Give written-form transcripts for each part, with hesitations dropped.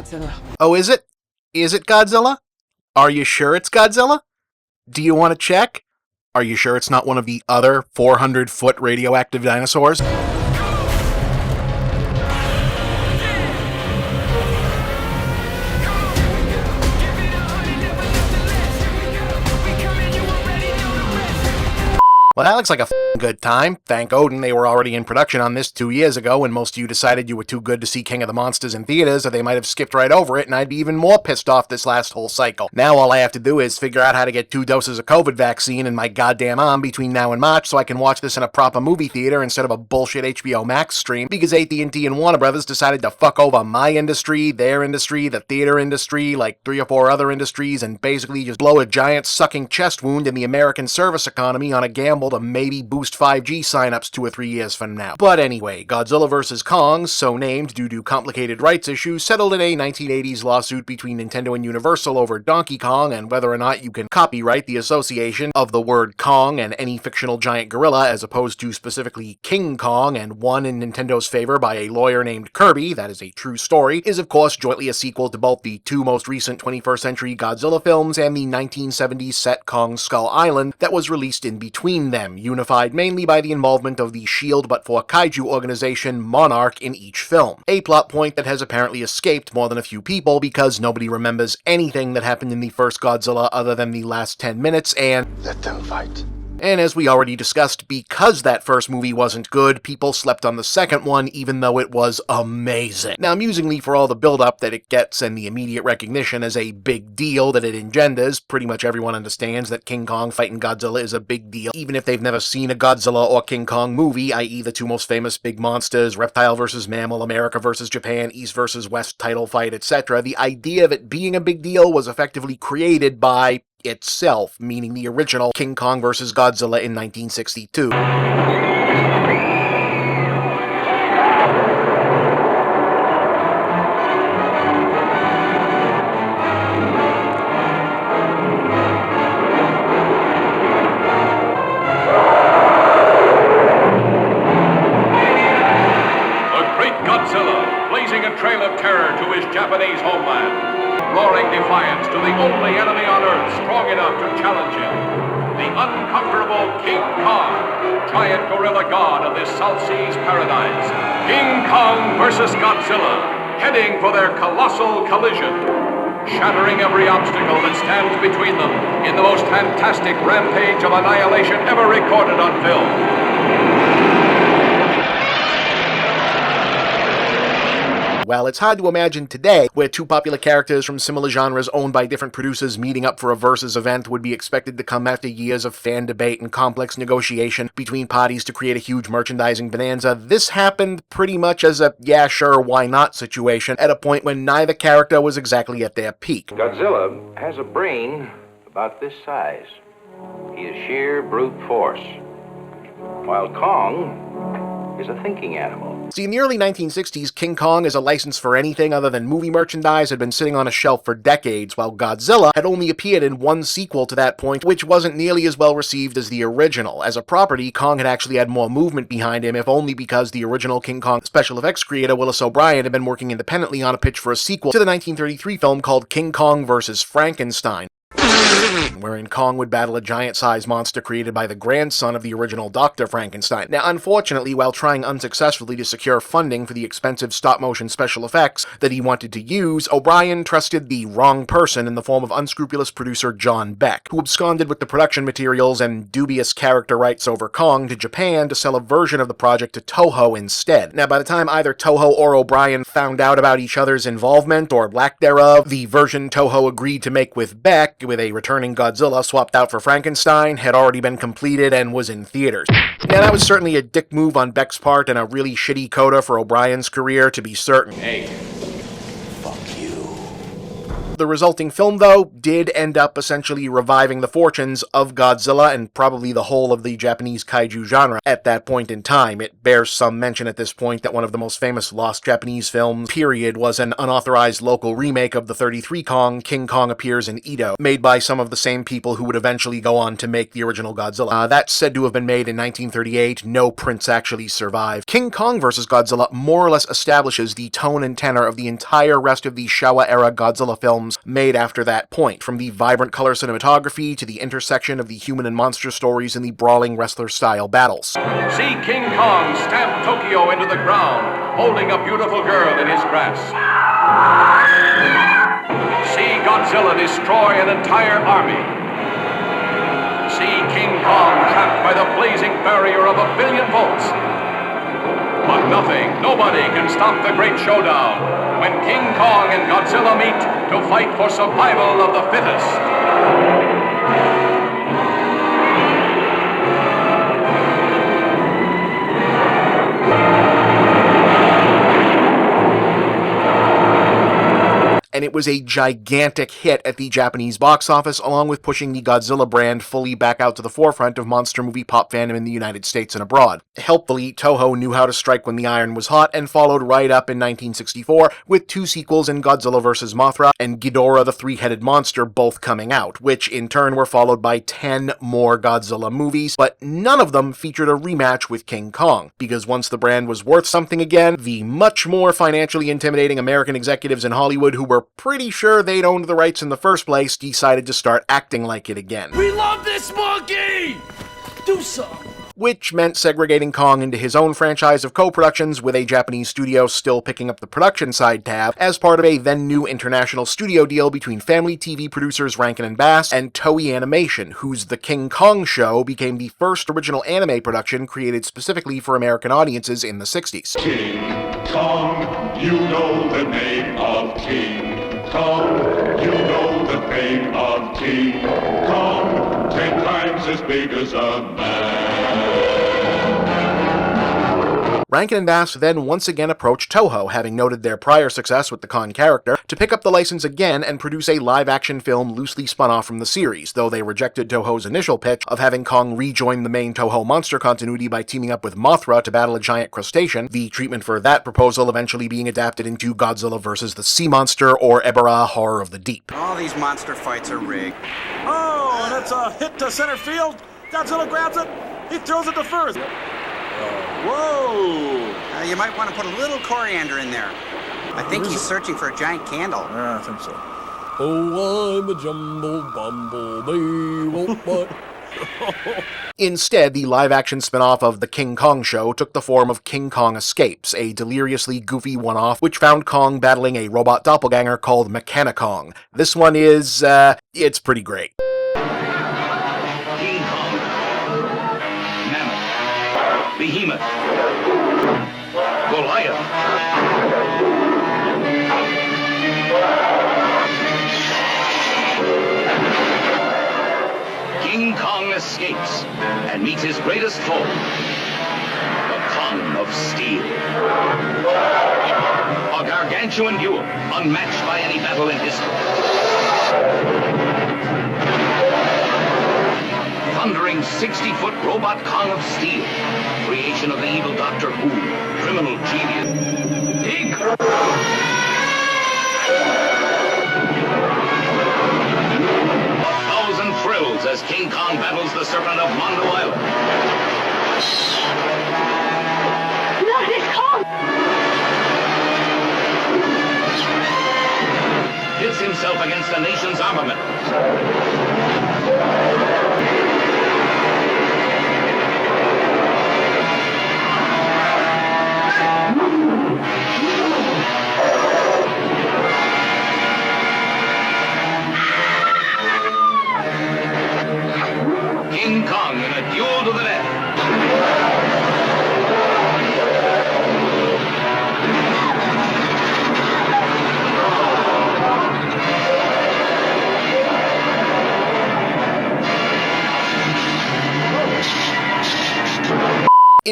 Godzilla. Oh, is it? Is it Godzilla? Are you sure it's Godzilla? Do you want to check? Are you sure it's not one of the other 400-foot radioactive dinosaurs? Well, that looks like a f***ing good time. Thank Odin they were already in production on this 2 years ago when most of you decided you were too good to see King of the Monsters in theaters, or they might have skipped right over it, and I'd be even more pissed off this last whole cycle. Now all I have to do is figure out how to get 2 doses of COVID vaccine in my goddamn arm between now and March so I can watch this in a proper movie theater instead of a bullshit HBO Max stream, because AT&T and Warner Brothers decided to fuck over my industry, their industry, the theater industry, like 3 or 4 other industries, and basically just blow a giant sucking chest wound in the American service economy on a gamble to maybe boost 5G signups 2 or 3 years from now. But anyway, Godzilla vs. Kong, so named due to complicated rights issues, settled in a 1980s lawsuit between Nintendo and Universal over Donkey Kong and whether or not you can copyright the association of the word Kong and any fictional giant gorilla as opposed to specifically King Kong, and won in Nintendo's favor by a lawyer named Kirby, that is a true story, is of course jointly a sequel to both the 2 most recent 21st century Godzilla films and the 1970s set Kong Skull Island that was released in between them, unified mainly by the involvement of the Shield but for Kaiju organization Monarch in each film. A plot point that has apparently escaped more than a few people because nobody remembers anything that happened in the first Godzilla other than the last 10 minutes and let them fight. And as we already discussed, because that first movie wasn't good, people slept on the second one even though it was amazing. Now, amusingly, for all the build-up that it gets and the immediate recognition as a big deal that it engenders, pretty much everyone understands that King Kong fighting Godzilla is a big deal, even if they've never seen a Godzilla or King Kong movie, i.e. the 2 most famous big monsters, reptile versus mammal, America versus Japan, East versus West title fight, etc. The idea of it being a big deal was effectively created by itself, meaning the original King Kong vs. Godzilla in 1962. Japanese homeland, roaring defiance to the only enemy on Earth strong enough to challenge him, the unconquerable King Kong, giant gorilla god of this South Seas paradise. King Kong versus Godzilla, heading for their colossal collision, shattering every obstacle that stands between them in the most fantastic rampage of annihilation ever recorded on film. Well, it's hard to imagine today where 2 popular characters from similar genres owned by different producers meeting up for a versus event would be expected to come after years of fan debate and complex negotiation between parties to create a huge merchandising bonanza. This happened pretty much as a yeah, sure, why not situation at a point when neither character was exactly at their peak. Godzilla has a brain about this size. He is sheer brute force, while Kong is a thinking animal. See, in the early 1960s, King Kong as a license for anything other than movie merchandise had been sitting on a shelf for decades, while Godzilla had only appeared in 1 sequel to that point, which wasn't nearly as well received as the original. As a property, Kong had actually had more movement behind him, if only because the original King Kong special effects creator Willis O'Brien had been working independently on a pitch for a sequel to the 1933 film called King Kong vs. Frankenstein, wherein Kong would battle a giant-sized monster created by the grandson of the original Dr. Frankenstein. Now, unfortunately, while trying unsuccessfully to secure funding for the expensive stop-motion special effects that he wanted to use, O'Brien trusted the wrong person in the form of unscrupulous producer John Beck, who absconded with the production materials and dubious character rights over Kong to Japan to sell a version of the project to Toho instead. Now, by the time either Toho or O'Brien found out about each other's involvement, or lack thereof, the version Toho agreed to make with Beck, with a returning Godzilla swapped out for Frankenstein, had already been completed and was in theaters. Now, that was certainly a dick move on Beck's part and a really shitty coda for O'Brien's career, to be certain. Hey, fuck you. The resulting film, though, did end up essentially reviving the fortunes of Godzilla and probably the whole of the Japanese kaiju genre at that point in time. It bears some mention at this point that one of the most famous lost Japanese films, period, was an unauthorized local remake of the 33 Kong, King Kong Appears in Edo, made by some of the same people who would eventually go on to make the original Godzilla. That's said to have been made in 1938. No prints actually survive. King Kong vs. Godzilla more or less establishes the tone and tenor of the entire rest of the Showa-era Godzilla films made after that point, from the vibrant color cinematography to the intersection of the human and monster stories and the brawling wrestler-style battles. See King Kong stamp Tokyo into the ground, holding a beautiful girl in his grasp. See Godzilla destroy an entire army. See King Kong trapped by the blazing barrier of 1 billion volts. But nothing, nobody can stop the great showdown when King Kong and Godzilla meet to fight for survival of the fittest. And it was a gigantic hit at the Japanese box office, along with pushing the Godzilla brand fully back out to the forefront of monster movie pop fandom in the United States and abroad. Helpfully, Toho knew how to strike when the iron was hot and followed right up in 1964 with 2 sequels in Godzilla vs. Mothra and Ghidorah the Three-Headed Monster both coming out, which in turn were followed by 10 more Godzilla movies, but none of them featured a rematch with King Kong, because once the brand was worth something again, the much more financially intimidating American executives in Hollywood who were pretty sure they'd owned the rights in the first place decided to start acting like it again. We love this monkey! Do something! Which meant segregating Kong into his own franchise of co-productions, with a Japanese studio still picking up the production side tab, as part of a then-new international studio deal between family TV producers Rankin and Bass and Toei Animation, whose The King Kong Show became the first original anime production created specifically for American audiences in the 60s. King Kong, you know the name of King Kong, you know the fame of King Kong, 10 times as big as a man. Rankin and Bass then once again approached Toho, having noted their prior success with the Kong character, to pick up the license again and produce a live-action film loosely spun off from the series, though they rejected Toho's initial pitch of having Kong rejoin the main Toho monster continuity by teaming up with Mothra to battle a giant crustacean, the treatment for that proposal eventually being adapted into Godzilla vs. the Sea Monster, or Ebirah Horror of the Deep. All these monster fights are rigged. Oh, and it's a hit to center field. Godzilla grabs it. He throws it to first. Whoa! You might want to put a little coriander in there. I think he's searching for a giant candle. Yeah, I think so. Oh, I'm a jumble bumblebee, won't butt. Instead, the live-action spin-off of The King Kong Show took the form of King Kong Escapes, a deliriously goofy one-off which found Kong battling a robot doppelganger called Mechani-Kong. This one is, it's pretty great. King Kong, Mammoth, Behemoth, Goliath, King Kong escapes and meets his greatest foe, the Kong of Steel. A gargantuan duel, unmatched by any battle in history. Thundering 60-foot robot Kong of Steel, creation of the evil Doctor Who, criminal genius. Dig! 1,000 thrills as King Kong battles the Serpent of Mondo Island. Not this Kong! Hits himself against the nation's armament. King Kong in a duel to the death.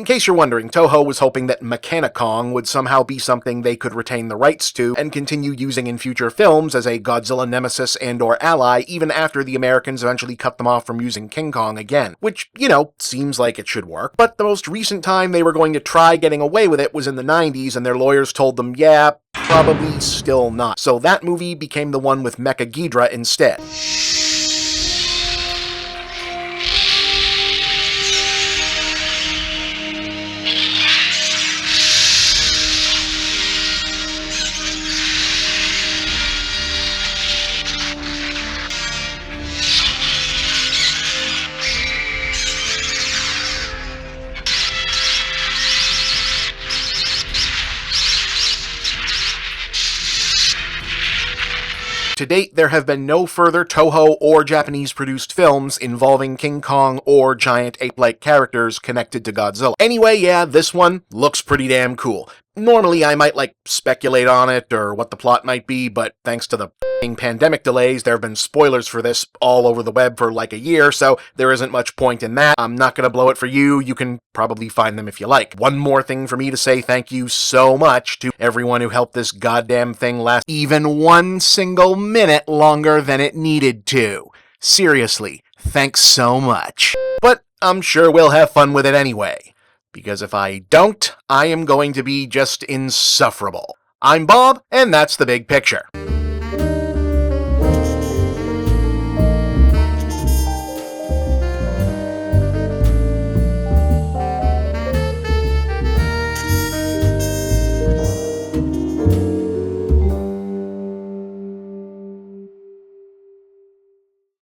In case you're wondering, Toho was hoping that Mechani-Kong would somehow be something they could retain the rights to and continue using in future films as a Godzilla nemesis and/or ally even after the Americans eventually cut them off from using King Kong again, which, seems like it should work. But the most recent time they were going to try getting away with it was in the 90s, and their lawyers told them, yeah, probably still not. So that movie became the one with Mecha Ghidorah instead. To date, there have been no further Toho or Japanese-produced films involving King Kong or giant ape-like characters connected to Godzilla. Anyway, yeah, this one looks pretty damn cool. Normally, I might, speculate on it or what the plot might be, but thanks to the pandemic delays, there have been spoilers for this all over the web for a year, so there isn't much point in that. I'm not gonna blow it for you. You can probably find them if you like. One more thing for me to say thank you so much to everyone who helped this goddamn thing last even one single minute longer than it needed to. Seriously, thanks so much. But I'm sure we'll have fun with it anyway. Because if I don't, I am going to be just insufferable. I'm Bob, and that's the big picture.